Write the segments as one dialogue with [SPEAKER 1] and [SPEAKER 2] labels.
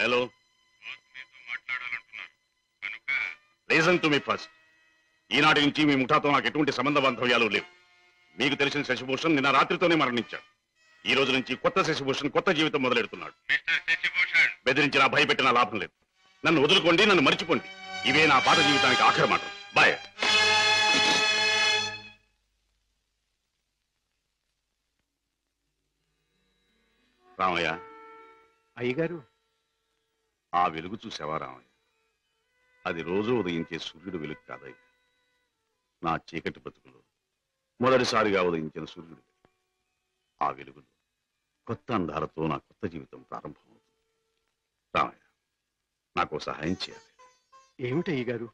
[SPEAKER 1] Hello, reason to me first. ఈనాటి నుంచి మీ ముఠాతో నాకు ఎటువంటి సంబంధ బాంధవ్యాలు లేవు. మీకు తెలిసిన శశిభూషణ్ నిన్న రాత్రితోనే మరణించాడు. ఈ రోజు నుంచి కొత్త శశిభూషణ్ కొత్త జీవితం మొదలెడుతున్నాడు. బెదిరించినా భయపెట్టినా లాభం లేదు. నన్ను వదులుకోండి, నన్ను మర్చిపోండి. ఇవే నా పాత జీవితానికి ఆఖరి మాట. బాయ్. రామయ్య.
[SPEAKER 2] అయ్యగారు,
[SPEAKER 1] ఆ వెలుగు చూసావా రామయ్య? అది రోజు ఉదయించే సూర్యుడు వెలుగు కాదయ్య. నా చీకటి బతుకులో మొదటిసారిగా ఉదయించిన సూర్యుడు. ఆ వెలుగులో కొత్త అందాలతో నా కొత్త జీవితం ప్రారంభమవుతుంది. రామయ్య, నాకు సహాయం చేయాలి.
[SPEAKER 2] ఏమిటి అయ్యగారు?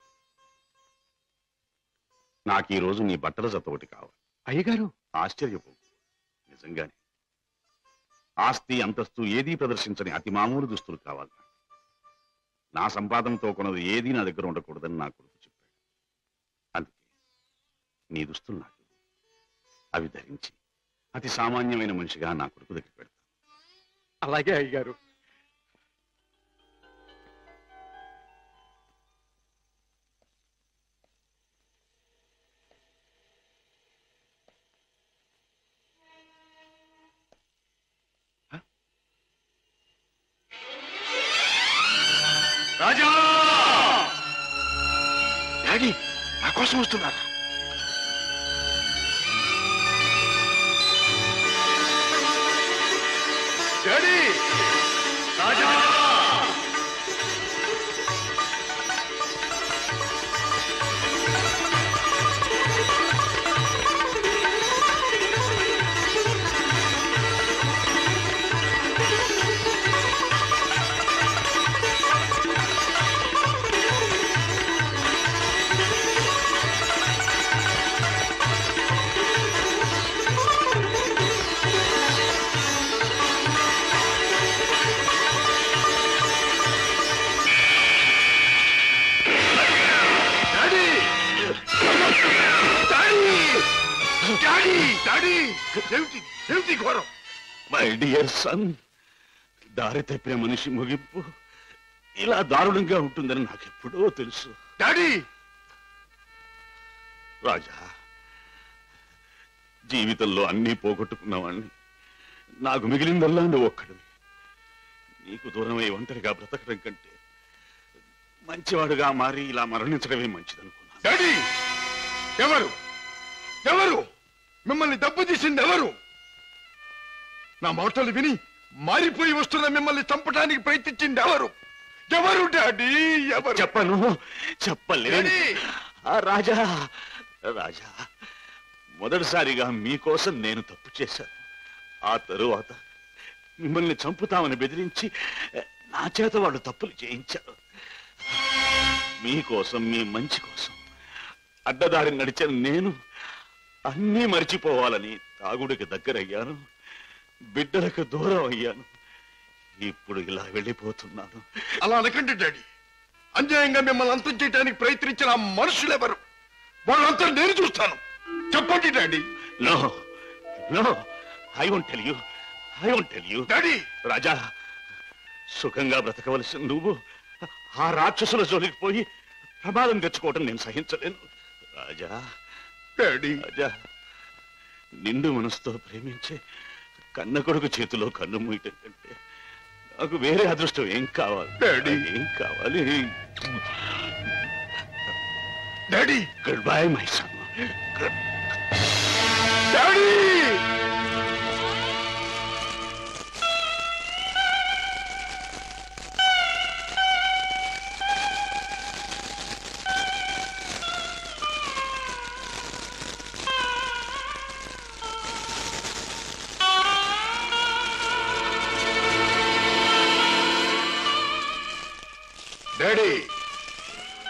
[SPEAKER 1] నాకు ఈ రోజు నీ బట్టల జత ఒకటి కావాలి.
[SPEAKER 2] అయ్యగారు,
[SPEAKER 1] ఆశ్చర్యపోకు, నిజంగానే. ఆస్తి అంతస్తు ఏదీ ప్రదర్శించని అతి మామూలు దుస్తులు కావాలి. నా సంపాదనతో కొన్నది ఏదీ నా దగ్గర ఉండకూడదని నా కొడుకు చెప్పాడు. అందుకే నీ దుస్తులు నాకు అవి ధరించి అతి సామాన్యమైన మనిషిగా నా కొడుకు దగ్గర పెడతాను.
[SPEAKER 2] అలాగే అయ్యగారు.
[SPEAKER 1] రాజా!
[SPEAKER 2] డాడీ, నా కోసం వస్తున్నారా?
[SPEAKER 1] డాడీ! రాజా!
[SPEAKER 2] ఘోరం!
[SPEAKER 1] మై డియర్ సన్, దారి తప్పిన మనిషి ముగింపు ఇలా దారుణంగా ఉంటుందని నాకెప్పుడో తెలుసు.
[SPEAKER 2] డాడీ!
[SPEAKER 1] రాజా, జీవితంలో అన్నీ పోగొట్టుకున్నవాణ్ణి. నాకు మిగిలిందల్లా నువ్వు ఒక్కడివి. నీకు దూరమై ఒంటరిగా బ్రతకడం కంటే మంచివాడుగా మారి ఇలా మరణించడమే మంచిదనుకున్నాను.
[SPEAKER 2] డాడీ! ఎవరు ఎవరు మిమ్మల్ని దెబ్బతీసింది? ఎవరు? నా మాటలు విని మారిపోయి వస్తున్న మిమ్మల్ని చంపడానికి ప్రయత్నించింది ఎవరు? ఎవరు డాడీ? ఎవరు?
[SPEAKER 1] చెప్పను, చెప్పలేదు. రాజా, రాజా, మొదటిసారిగా మీకోసం నేను తప్పు చేశాను. ఆ తరువాత మిమ్మల్ని చంపుతామని బెదిరించి నా చేత వాళ్ళు తప్పులు చేయించారు. మీకోసం, మీ మంచి కోసం అడ్డదారి నడిచిన నేను అన్నీ మర్చిపోవాలని తాగుడికి దగ్గరయ్యాను, బిడ్డలకు దూరం అయ్యాను. ఇప్పుడు ఇలా వెళ్ళిపోతున్నాను.
[SPEAKER 2] అలా అనకండి డాడీ. అన్యాయంగా మిమ్మల్ని అంతం చేయడానికి ప్రయత్నించిన ఆ మనుషులెవరు? వాళ్ళంతా నేను చూస్తాను. చెప్పండి daddy.
[SPEAKER 1] No no, I won't tell you, I won't tell you.
[SPEAKER 2] Daddy!
[SPEAKER 1] Raja, సుఖంగా బ్రతకవలసిన నువ్వు ఆ రాక్షసుల జోలికి పోయి ప్రమాదం తెచ్చుకోవటం నేను సహించలేను. రాజా,
[SPEAKER 2] డాడీ!
[SPEAKER 1] రాజా, నిండు మనసుతో ప్రేమించే కన్న కొడుకు చేతిలో కన్ను మూయటం కంటే నాకు వేరే అదృష్టం ఏం కావాలి?
[SPEAKER 2] డాడీ!
[SPEAKER 1] ఏం కావాలి?
[SPEAKER 2] Daddy!
[SPEAKER 1] Goodbye my son.
[SPEAKER 2] Daddy! Daddy,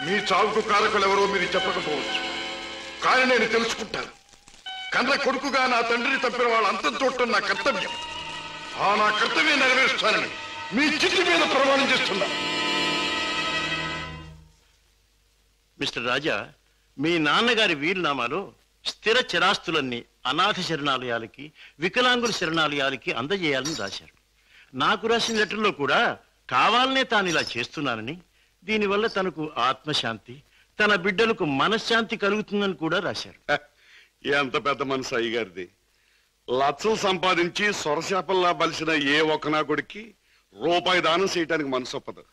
[SPEAKER 2] మీ చావుకు కారకులు ఎవరో మీరు చెప్పకపోవచ్చు, కానీ నేను తెలుసుకుంటాను. కన్న కొడుకుగా నా తండ్రిని తప్పిన వాళ్ళ అంతం చూడటం నా కర్తవ్యం. ఆ నా కర్తవ్యం నెరవేరుస్తానని మీ చిట్టి మీద ప్రమాణం చేస్తున్నాను.
[SPEAKER 3] మిస్టర్ రాజా, మీ నాన్నగారి వీలునామాలో స్థిర చిరాస్తులన్నీ అనాథ శరణాలయాలకి, వికలాంగుల శరణాలయాలకి అందజేయాలని రాశారు. నాకు రాసిన లెటర్లో కూడా కావాలనే తాను ఇలా చేస్తున్నానని, దీనివల్ల తనకు ఆత్మశాంతి, తన బిడ్డలకు మనశ్శాంతి కలుగుతుందని కూడా రాశారు.
[SPEAKER 4] ఎంత పెద్ద మనసు అయ్యగారిది. లక్షలు సంపాదించి సొరశాపల్లా బలిసిన ఏ ఒక్కనాకుడికి రూపాయి దానం చేయటానికి మనసు ఒప్పదు.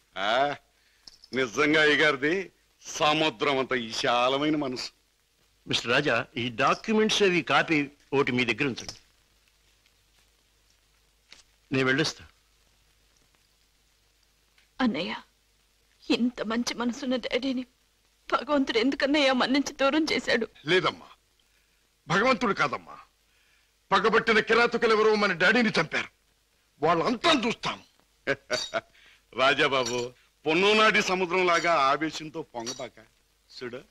[SPEAKER 4] నిజంగా అయ్యగారిది సముద్రం అంత విశాలమైన మనసు.
[SPEAKER 3] మిస్టర్ రాజా, ఈ డాక్యుమెంట్స్ అవి కాపీ ఒకటి మీ దగ్గర ఉంచండి. నేను వెళ్ళొస్తా.
[SPEAKER 5] అన్నయ్య, ఇంత మంచి మనసున్న డాడీని భగవంతుడు ఎందుకన్నయ్య మన్నించి దూరం చేశాడు?
[SPEAKER 2] లేదమ్మా, భగవంతుడు కాదమ్మా, పగబట్టిన కిరాతకులెవరో మన డాడీని చంపారు. వాళ్ళంతా చూస్తాం.
[SPEAKER 4] రాజాబాబు, పొన్నునాటి సముద్రం లాగా ఆవేశంతో పొంగబాక. చూడు,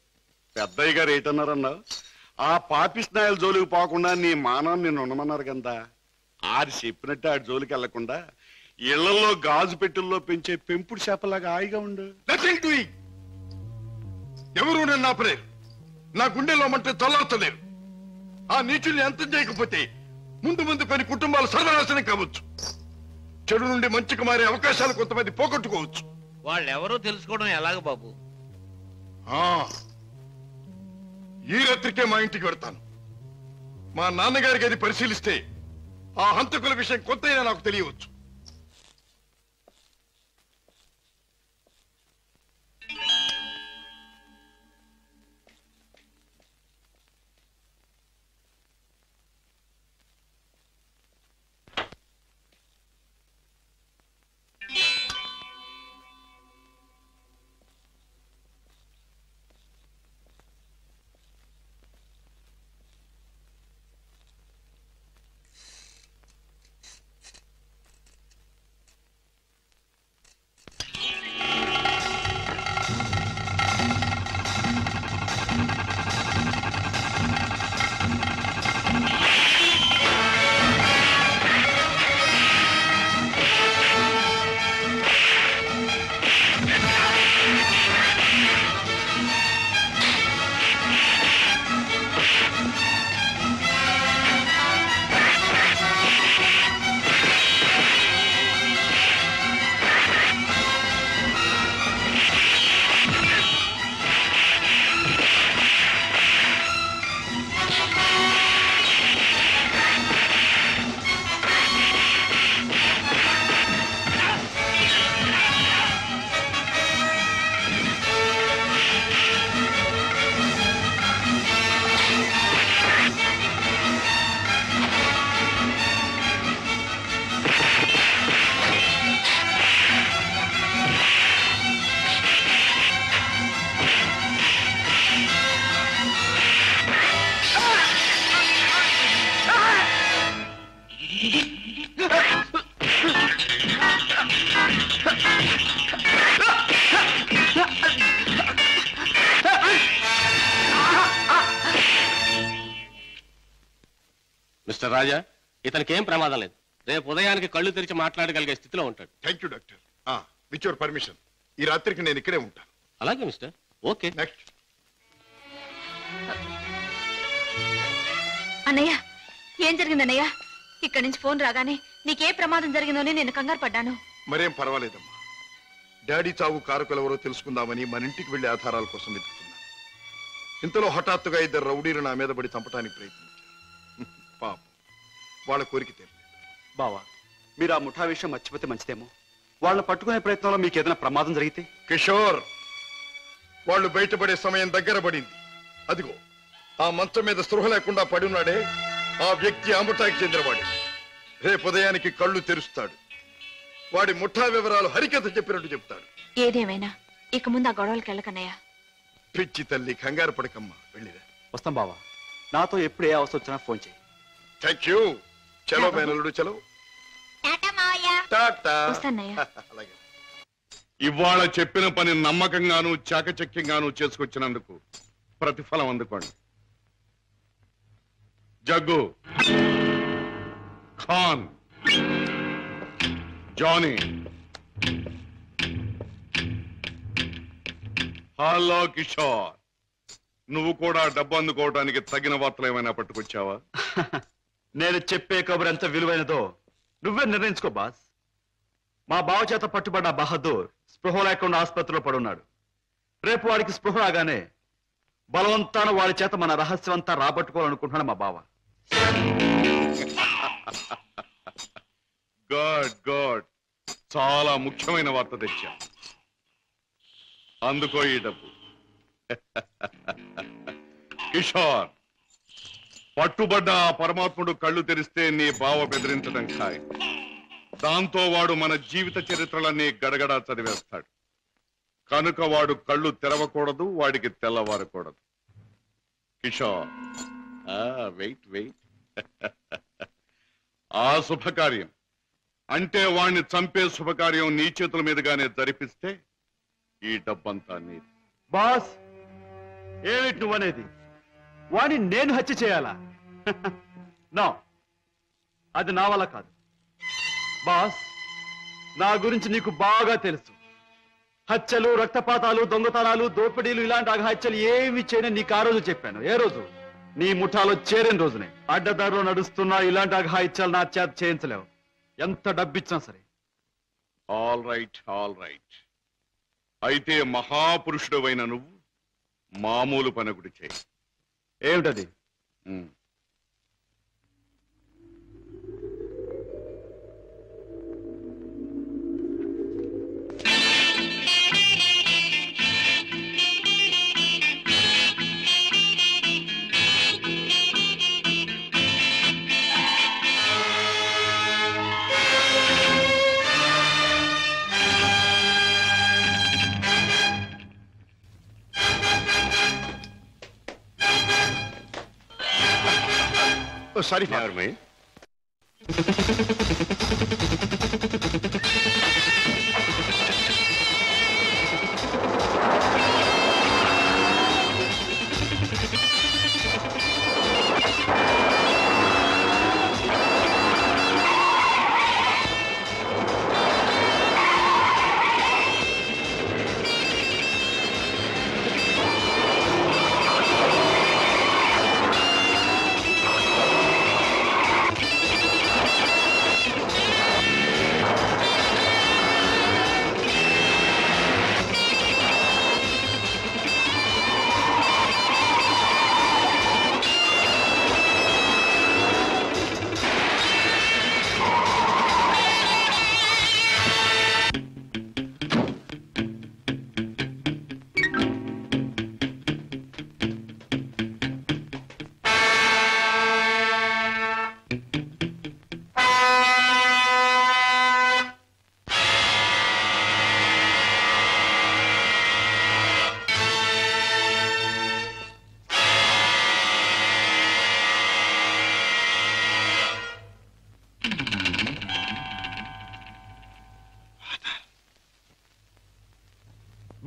[SPEAKER 4] పెద్దయ్య గారు ఏటన్నారన్నా, ఆ పాపిస్నాయల జోలికి పోకుండా నీ మానవం నిన్ను ఉండమన్నారు కదా. ఆడి చెప్పినట్టు ఆడి జోలికి వెళ్లకుండా ఇళ్లలో గాజు పెట్టెల్లో పెంచే పెంపుడు చేపలాగా హాయిగా ఉండు.
[SPEAKER 2] Nothing doing. ఎవరు నన్ను ఆపలేరు. నా గుండెలో మంటే చల్లార్చలేరు. ఆ నీచుల్ని అంతం చేయకపోతే ముందు ముందు కొన్ని కుటుంబాలు సర్వనాశనం కావచ్చు. చెడు నుండి మంచికి మారే అవకాశాలు కొంతమంది పోగొట్టుకోవచ్చు.
[SPEAKER 6] వాళ్ళెవరో తెలుసుకోవడం ఎలాగ బాబు?
[SPEAKER 2] ఈ రాత్రికే మా ఇంటికి వెళ్తాను. మా నాన్నగారికి అది పరిశీలిస్తే ఆ హంతకుల విషయం కొంతైనా నాకు తెలియవచ్చు.
[SPEAKER 7] మిస్టర్ రాజా, ఇతనికి ఏం ప్రమాదం లేదు. రేపు ఉదయానికి కళ్ళు తెరిచి మాట్లాడగలిగే స్థితిలో ఉంటాడు.
[SPEAKER 2] Thank you doctor. With your permission ఈ రాత్రికి నేను ఇక్కడే ఉంటాను.
[SPEAKER 7] అలాగే మిస్టర్. ఓకే.
[SPEAKER 2] నెక్స్ట్.
[SPEAKER 5] అన్నయ్య, ఏం జరిగిందన్నయ్య? ఇక్కడి నుంచి ఫోన్ రాగానే నీకే ప్రమాదం జరిగిందని నేను కంగారు పడ్డాను.
[SPEAKER 2] మరేం పర్వాలేదమ్మా. డాడీ చావు కారకులెవరో తెలుసుకుందామని మన ఇంటికి వెళ్లి ఆధారాల కోసం వెతుకుతున్నాను. ఇంతలో హఠాత్తుగా ఇద్దరు రౌడీలు నా మీద పడి చంపడానికి ప్రయత్నించారు. పాపం, వాళ్ళ కోరిక తెలియదు.
[SPEAKER 8] బావా, మీరు ఆ ముఠా విషయం మర్చిపోతే మంచిదేమో. వాళ్ళని పట్టుకునే ప్రయత్నంలో మీకు ఏదైనా ప్రమాదం జరిగితే?
[SPEAKER 2] కిషోర్, వాళ్ళు బయటపడే సమయం దగ్గర పడింది. అదిగో ఆ మంచం మీద స్పృహ లేకుండా పడి ఉన్నాడే, ఆ వ్యక్తి ఆ ముఠాకి చెందినవాడే. రేపు ఉదయానికి కళ్ళు తెరుస్తాడు. వాడి ముఠా వివరాలు హరికథ చెప్పినట్టు చెప్తాడు.
[SPEAKER 5] ఏదేమైనా ఇక ముందు ఆ గొడవలకి వెళ్ళకన్నయ్య.
[SPEAKER 2] పిచ్చి తల్లి, కంగారు పడకమ్మా, వెళ్ళిరా.
[SPEAKER 8] వస్తాం బావా. నాతో ఎప్పుడు ఏ అవసరం వచ్చినా ఫోన్ చేయి.
[SPEAKER 2] Thank you. చలో మేనల్లుడు, చలో. టాటా.
[SPEAKER 5] వస్తానయ్య.
[SPEAKER 2] అలాగే.
[SPEAKER 4] ఇవాళ చెప్పిన పని నమ్మకంగాను చాకచక్యంగాను చేసుకొచ్చినందుకు ప్రతిఫలం అందుకోండి. జగ్గు, ఖాన్, జానీ. హలో కిషోర్, నువ్వు కూడా డబ్బు అందుకోవడానికి తగిన వార్తలు ఏమైనా పట్టుకొచ్చావా?
[SPEAKER 8] నేను చెప్పే కబురు ఎంత విలువైనదో నువ్వే నిర్ణయించుకో బాస్. మా బావ చేత పట్టుబడ్డ బహదూర్ స్పృహ లేకుండా ఆసుపత్రిలో పడున్నాడు. రేపు వాడికి స్పృహ రాగానే బలవంతాన వాడి చేత మన రహస్యం అంతా రాబట్టుకోవాలనుకుంటున్నాడు మా బావ.
[SPEAKER 4] గుడ్ గుడ్, చాలా ముఖ్యమైన వార్త తెచ్చా. అందుకో ఈ డబ్బు. కిషోర్, పట్టుబడ్డ ఆ పరమాత్ముడు కళ్ళు తెరిస్తే నీ బావ బెదిరించడం ఖాయం. దాంతో వాడు మన జీవిత చరిత్రలన్నీ గడగడా చదివేస్తాడు. కనుక వాడు కళ్ళు తెరవకూడదు, వాడికి తెల్లవారకూడదు. Kishore, wait wait. ఆ శుభకార్యం అంటే వాణ్ణి చంపే శుభకార్యం నీ చేతుల మీదుగానే జరిపిస్తే ఈ డబ్బంతా నీది.
[SPEAKER 8] బాస్, ఏమిటి నువ్వనేది? వాడిని నేను హత్య చేయాలా? నో, అది నా వల్ల కాదు. బాస్, నా గురించి నీకు బాగా తెలుసు. హత్యలు, రక్తపాతాలు, దొంగతనాలు, దోపిడీలు ఇలాంటి అఘాత్యలు ఏమి చేయని నీకు ఆ రోజు చెప్పాను. ఏ రోజు? నీ ముఠాలో చేరిన రోజునే. అడ్డదారిలో నడుస్తున్నా ఇలాంటి అఘాయిత్యాలు నా చేత చేయించలేవు, ఎంత డబ్బిచ్చినా సరే.
[SPEAKER 4] All right, all right. అయితే మహాపురుషుడు అయిన నువ్వు మామూలు పని ఒకటి చేయి.
[SPEAKER 8] ఏమిటది?
[SPEAKER 2] సారీ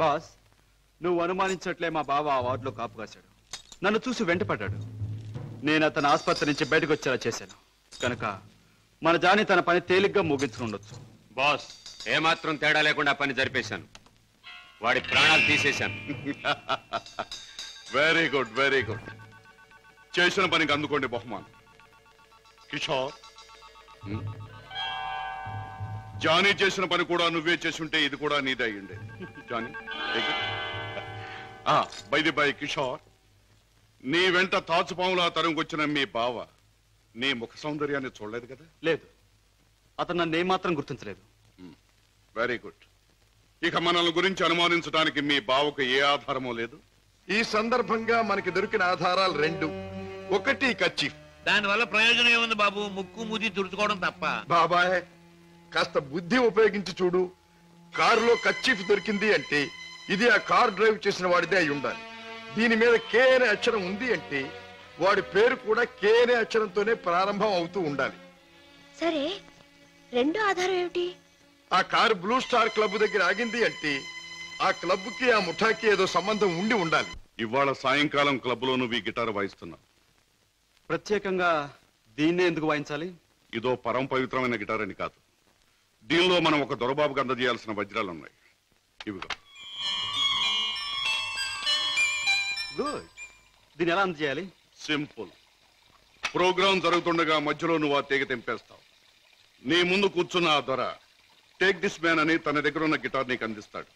[SPEAKER 8] బాస్, నువ్వు అనుమానించట్లే మా బావ ఆ వార్డులో కాపు కాశాడు. నన్ను చూసి వెంటపడ్డాడు. నేను అతను ఆసుపత్రి నుంచి బయటకు వచ్చేలా చేశాను. కనుక మన జాని తన పని తేలిగ్గా ముగించుకుండొచ్చు.
[SPEAKER 7] బాస్, ఏమాత్రం తేడా లేకుండా పని జరిపేశాను. వాడి ప్రాణాలు తీసేశాను.
[SPEAKER 4] Very good, very good. చేసిన పనికి అందుకోండి బహుమానం. కిషోర్, జానీ చేసిన పని కూడా నువ్వే చేసుంటే ఇది కూడా నీదే అయ్యుండే. Johnny, by the by Kishore, నీ వెంట తాచుపాములా తరుముకొచ్చిన మీ బావ నీ ముఖ సౌందర్యాన్ని చూడలేదు కదా?
[SPEAKER 8] లేదు, అతను నన్ను ఏమాత్రం గుర్తించలేదు.
[SPEAKER 4] Very good. ఇక మనల్ని గురించి అనుమానించడానికి మీ బావకు ఏ ఆధారమూ లేదు.
[SPEAKER 2] ఈ సందర్భంగా మనకి దొరికిన ఆధారాలు రెండు. ఒకటి కర్చీఫ్.
[SPEAKER 6] దానివల్ల ప్రయోజనం ఏముంది బాబు? ముక్కు మూతి తుడుచుకోవడం తప్ప.
[SPEAKER 2] బాబాయ్, కాస్త బుద్ధి ఉపయోగించి చూడు. కారులో కర్చీఫ్ దొరికింది అంటే ఇది ఆ కార్ డ్రైవ్ చేసిన వాడిదే అయి ఉండాలి. దీని మీద కే అనే అక్షరం ఉంది అంటే వాడి పేరు కూడా కే అనే అక్షరంతోనే ప్రారంభం అవుతూ ఉండాలి.
[SPEAKER 9] సరే, రెండో ఆధారం ఏమిటి?
[SPEAKER 2] ఆ కారు బ్లూ స్టార్ క్లబ్ దగ్గర ఆగింది అంటే ఆ క్లబ్ కి ఆ ముఠాకి ఏదో సంబంధం ఉండి ఉండాలి.
[SPEAKER 4] ఇవాళ సాయంకాలం క్లబ్ లో నువ్వు ఈ గిటార్ వాయిస్తున్నావు.
[SPEAKER 8] ప్రత్యేకంగా దీన్నే ఎందుకు వాయించాలి?
[SPEAKER 4] ఇదో పరమ పవిత్రమైన గిటార్ అని కాదు. దీనిలో మనం ఒక దొరబాబుకు అందజేయాల్సిన వజ్రాలు ఉన్నాయి. ఇవిగో.
[SPEAKER 8] గుడ్. దీన్ని ఎలా అందజేయాలి?
[SPEAKER 4] సింపుల్. ప్రోగ్రాం జరుగుతుండగా మధ్యలో నువ్వు ఆ తీగ తెంపేస్తావు. నీ ముందు కూర్చున్న ఆ దొర టేక్ దిస్ మ్యాన్ అని తన దగ్గర ఉన్న గిటార్ నీకు అందిస్తాడు.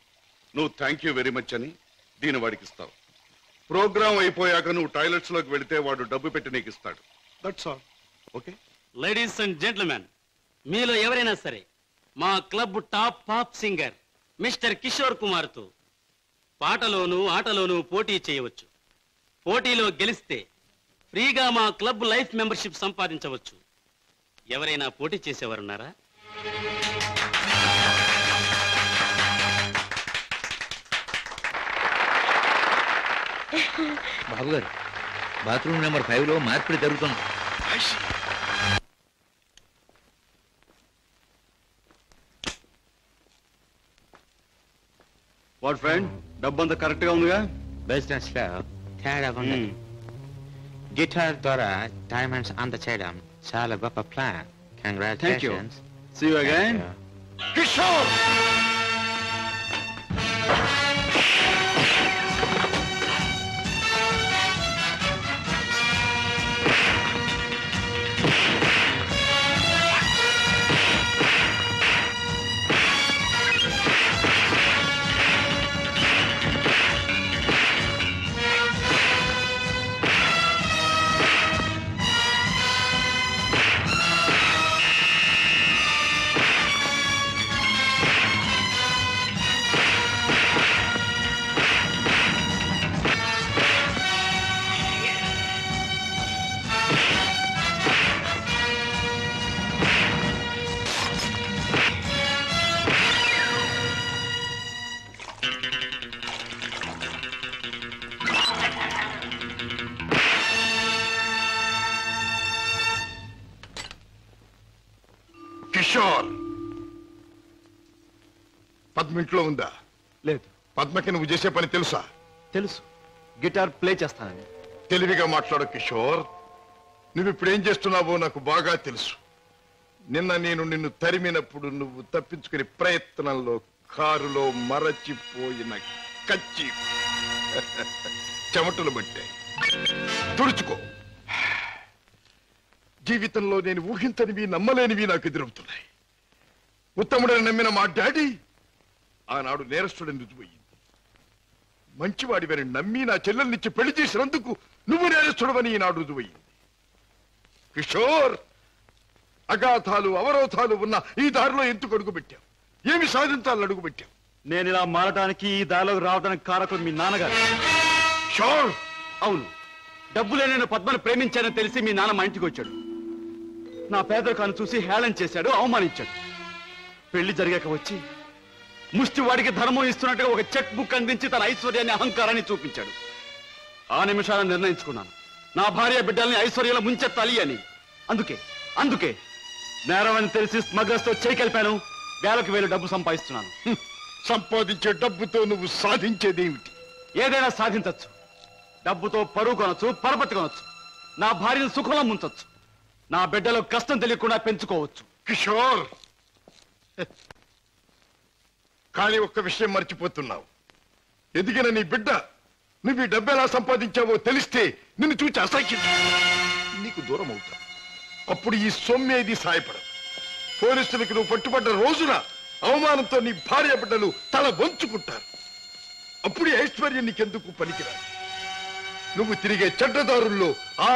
[SPEAKER 4] నువ్వు థ్యాంక్ యూ వెరీ మచ్ అని దీని వాడికి ఇస్తావు. ప్రోగ్రామ్ అయిపోయాక నువ్వు టాయిలెట్స్ లోకి వెళితే వాడు డబ్బు పెట్టి నీకు ఇస్తాడు. That's all. Okay?
[SPEAKER 10] Ladies and gentlemen, మీలో ఎవరైనా సరే మా club top pop singer mister Kishore Kumar తో పాటలోను ఆటలోను పోటీ చేయవచ్చు. పోటీలో గెలిస్తే ఫ్రీగా మా క్లబ్ లైఫ్ మెంబర్షిప్ సంపాదించవచ్చు. ఎవరైనా పోటీ చేసేవారున్నారా?
[SPEAKER 11] బాబు గారు, బాత్రూమ్ నెంబర్ 5లో మార్పిడి జరుగుతుంది.
[SPEAKER 8] వాట్ ఫ్రెండ్, డబ్బంతా కరెక్ట్ గా ఉందిగా?
[SPEAKER 12] బిజినెస్ లో తేడా ఉంది. గిటార్ ద్వారా డైమండ్స్ అందచేయడం చాలా గొప్ప plan. Congratulations.
[SPEAKER 8] See you again.
[SPEAKER 2] Kishore! Kishore, Padma ఇంట్లో ఉందా?
[SPEAKER 8] లేదు.
[SPEAKER 2] పద్మకి నువ్వు చేసే పని తెలుసా?
[SPEAKER 8] తెలుసు, గిటార్ ప్లే చేస్తానని.
[SPEAKER 2] తెలివిగా మాట్లాడు కిషోర్. నువ్వు ఇప్పుడు ఏం చేస్తున్నావో నాకు బాగా తెలుసు. నిన్న నేను నిన్ను తరిమినప్పుడు నువ్వు తప్పించుకునే ప్రయత్నంలో కారులో మరచిపోయిన కచ్చి చెమటలు పట్టాయి. తుడుచుకో. జీవితంలో నేను ఊహించనివి నమ్మలేనివి నాకు ఎదురవుతున్నాయి. ఉత్తముడని నమ్మిన మా డాడీ ఆనాడు నేరస్తుడని రుజువయ్యింది. మంచివాడివని నమ్మి నా చెల్లెల్నిచ్చి పెళ్లి చేసినందుకు నువ్వు నేరస్తుడవని ఈనాడు రుజువయ్యింది. కిషోర్, అగాధాలు అవరోధాలు ఉన్న ఈ దారిలో ఎందుకు అడుగు పెట్టావు? ఏమి సాధించాలని అడుగు పెట్టావు?
[SPEAKER 8] నేను ఇలా మారడానికి, ఈ దారిలోకి రావడానికి కారకుడు మీ నాన్నగారు.
[SPEAKER 2] షోర్.
[SPEAKER 8] అవును, డబ్బులే నేను పద్మను ప్రేమించానని తెలిసి మీ నాన్న మా ఇంటికి వచ్చాడు. నా పేదరికాన్ని చూసి హేళన చేశాడు, అవమానించాడు. పెళ్లి జరిగాక వచ్చి ముష్టివాడికి ధర్మం ఇస్తున్నట్టుగా ఒక చెక్ బుక్ అందించి తన ఐశ్వర్యాన్ని, అహంకారాన్ని చూపించాడు. ఆ నిమిషాలను నిర్ణయించుకున్నాను, నా భార్య బిడ్డల్ని ఐశ్వర్యంలో ముంచెత్తాలి అని. అందుకే నేరం అని తెలిసి స్మగ్లర్స్ తో చేకెళ్ళాను. వేలకు వేలు డబ్బు సంపాదిస్తున్నాను.
[SPEAKER 2] సంపాదించే డబ్బుతో నువ్వు సాధించేదేమిటి?
[SPEAKER 8] ఏదైనా సాధించచ్చు. డబ్బుతో పరువు కొనొచ్చు, పరపతి కొనొచ్చు, నా భార్యను సుఖంలో ముంచొచ్చు, నా బిడ్డలో కష్టం తెలియకుండా పెంచుకోవచ్చు.
[SPEAKER 2] కిషోర్, కానీ ఒక్క విషయం మర్చిపోతున్నావు. ఎదిగిన నీ బిడ్డ నువ్వు ఈ డబ్బు ఎలా సంపాదించావో తెలిస్తే నిన్ను చూచి అసహ్యం నీకు దూరం అవుతా. అప్పుడు ఈ సొమ్మేది సాయపడదు. పోలీసులకు నువ్వు పట్టుబడ్డ రోజున అవమానంతో నీ భార్య బిడ్డలు తల వంచుకుంటారు. అప్పుడు ఐశ్వర్యం నీకెందుకు పనికిరాదు. నువ్వు తిరిగే చెడ్డదారుల్లో ఆ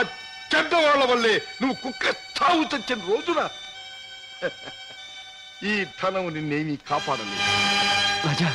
[SPEAKER 2] చెడ్డవాళ్ల వల్లే నువ్వు కుక్క చావు చచ్చిన రోజున ఈ ధనం నిన్నేమీ కాపాడలేదు.
[SPEAKER 8] రాజా,